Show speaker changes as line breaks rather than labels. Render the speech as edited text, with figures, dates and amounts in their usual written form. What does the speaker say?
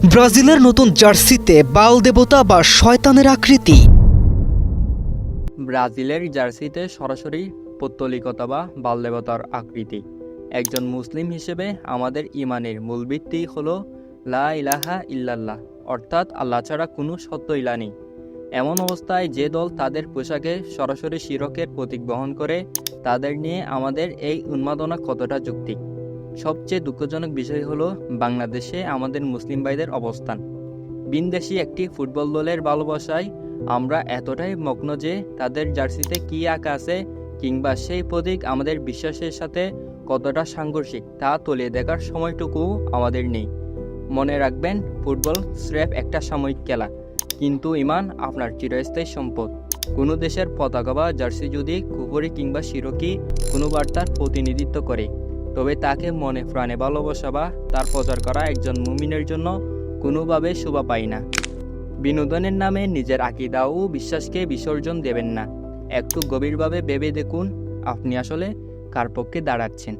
ব্রাজিলের নতুন জার্সিতে বাল দেবতা বা শয়তানের আকৃতি।
ব্রাজিলের জার্সিতে সরাসরি পৌত্তলিকতা বা বালদেবতার আকৃতি। একজন মুসলিম হিসেবে আমাদের ইমানের মূল ভিত্তি হলো লা ইলাহা ইল্লাল্লাহ, অর্থাৎ আল্লাহ ছাড়া কোনো সত্য ইলা নেই। এমন অবস্থায় যে দল তাদের পোশাকে সরাসরি শিরকের প্রতীক বহন করে, তাদের নিয়ে আমাদের এই উন্মাদনা কতটা যৌক্তিক? সবচেয়ে দুঃখজনক বিষয় হলো বাংলাদেশে আমাদের মুসলিম ভাইদের অবস্থান। ভিনদেশি একটি ফুটবল দলের ভালোবাসায় আমরা এতটাই মগ্ন যে তাদের জার্সিতে কী আঁকা আছে কিংবা সেই প্রতীক আমাদের বিশ্বাসের সাথে কতটা সাংঘর্ষিক তা তলিয়ে দেখার সময়টুকুও আমাদের নেই। মনে রাখবেন, ফুটবল স্রেফ একটা সাময়িক খেলা, কিন্তু ঈমান আপনার চিরস্থায়ী সম্পদ। কোনো দেশের পতাকা বা জার্সি যদি কুফরি কিংবা শিরকি কোনো বার্তার প্রতিনিধিত্ব করে, তবে তাকে মনে প্রাণে ভালোবাসা বা তার প্রচার করা একজন মুমিনের জন্য কোনোভাবে শোভা পায় না। বিনোদনের নামে নিজের আকীদা ও বিশ্বাসকে বিসর্জন দেবেন না। একটু গভীরভাবে ভেবে দেখুন, আপনি আসলে কার পক্ষে দাঁড়াচ্ছেন।